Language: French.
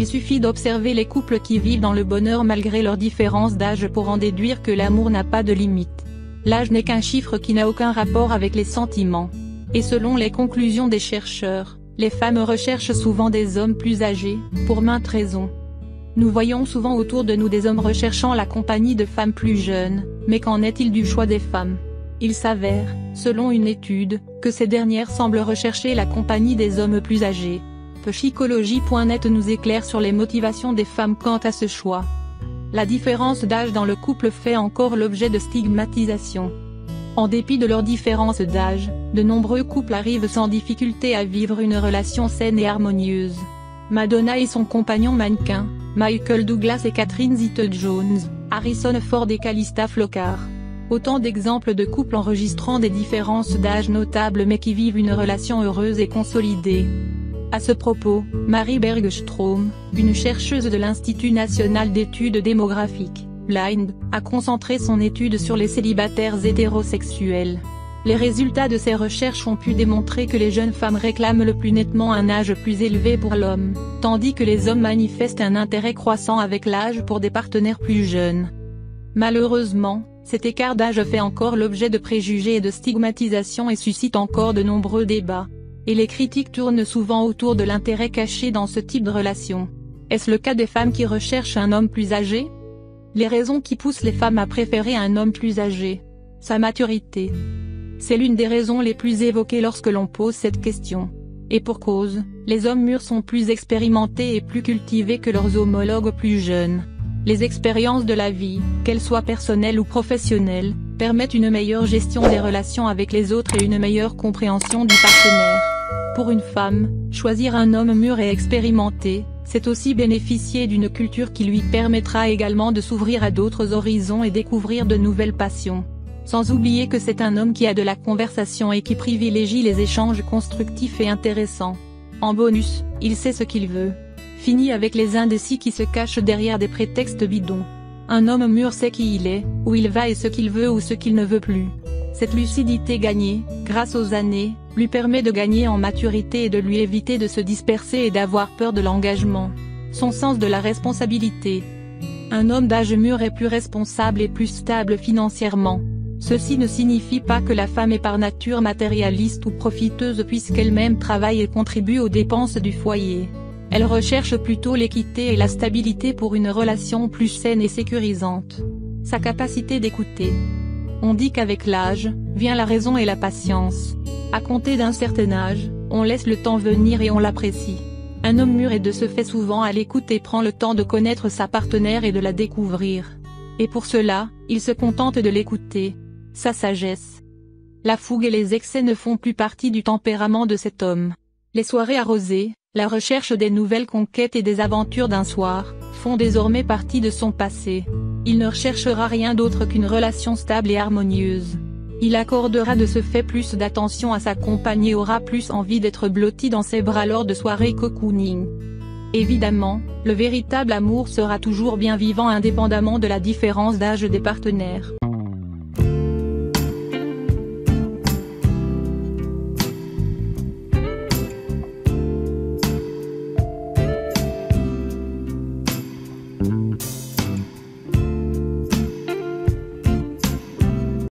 Il suffit d'observer les couples qui vivent dans le bonheur malgré leur différence d'âge pour en déduire que l'amour n'a pas de limite. L'âge n'est qu'un chiffre qui n'a aucun rapport avec les sentiments. Et selon les conclusions des chercheurs, les femmes recherchent souvent des hommes plus âgés, pour maintes raisons. Nous voyons souvent autour de nous des hommes recherchant la compagnie de femmes plus jeunes, mais qu'en est-il du choix des femmes? Il s'avère, selon une étude, que ces dernières semblent rechercher la compagnie des hommes plus âgés. Psychologie.net nous éclaire sur les motivations des femmes quant à ce choix. La différence d'âge dans le couple fait encore l'objet de stigmatisation. En dépit de leur différence d'âge, de nombreux couples arrivent sans difficulté à vivre une relation saine et harmonieuse. Madonna et son compagnon mannequin, Michael Douglas et Catherine Zeta-Jones, Harrison Ford et Calista Flockhart. Autant d'exemples de couples enregistrant des différences d'âge notables mais qui vivent une relation heureuse et consolidée. À ce propos, Marie Bergstrom, une chercheuse de l'Institut national d'études démographiques, Blind, a concentré son étude sur les célibataires hétérosexuels. Les résultats de ces recherches ont pu démontrer que les jeunes femmes réclament le plus nettement un âge plus élevé pour l'homme, tandis que les hommes manifestent un intérêt croissant avec l'âge pour des partenaires plus jeunes. Malheureusement, cet écart d'âge fait encore l'objet de préjugés et de stigmatisation et suscite encore de nombreux débats. Et les critiques tournent souvent autour de l'intérêt caché dans ce type de relation. Est-ce le cas des femmes qui recherchent un homme plus âgé? Les raisons qui poussent les femmes à préférer un homme plus âgé. Sa maturité. C'est l'une des raisons les plus évoquées lorsque l'on pose cette question. Et pour cause, les hommes mûrs sont plus expérimentés et plus cultivés que leurs homologues plus jeunes. Les expériences de la vie, qu'elles soient personnelles ou professionnelles, permettent une meilleure gestion des relations avec les autres et une meilleure compréhension du partenaire. Pour une femme, choisir un homme mûr et expérimenté, c'est aussi bénéficier d'une culture qui lui permettra également de s'ouvrir à d'autres horizons et découvrir de nouvelles passions. Sans oublier que c'est un homme qui a de la conversation et qui privilégie les échanges constructifs et intéressants. En bonus, il sait ce qu'il veut. Fini avec les indécis qui se cachent derrière des prétextes bidons. Un homme mûr sait qui il est, où il va et ce qu'il veut ou ce qu'il ne veut plus. Cette lucidité gagnée, grâce aux années, lui permet de gagner en maturité et de lui éviter de se disperser et d'avoir peur de l'engagement. Son sens de la responsabilité. Un homme d'âge mûr est plus responsable et plus stable financièrement. Ceci ne signifie pas que la femme est par nature matérialiste ou profiteuse puisqu'elle-même travaille et contribue aux dépenses du foyer. Elle recherche plutôt l'équité et la stabilité pour une relation plus saine et sécurisante. Sa capacité d'écouter. On dit qu'avec l'âge, vient la raison et la patience. À compter d'un certain âge, on laisse le temps venir et on l'apprécie. Un homme mûr est de ce fait souvent à l'écoute et prend le temps de connaître sa partenaire et de la découvrir. Et pour cela, il se contente de l'écouter. Sa sagesse. La fougue et les excès ne font plus partie du tempérament de cet homme. Les soirées arrosées, la recherche des nouvelles conquêtes et des aventures d'un soir, font désormais partie de son passé. Il ne recherchera rien d'autre qu'une relation stable et harmonieuse. Il accordera de ce fait plus d'attention à sa compagne et aura plus envie d'être blotti dans ses bras lors de soirées cocooning. Évidemment, le véritable amour sera toujours bien vivant indépendamment de la différence d'âge des partenaires.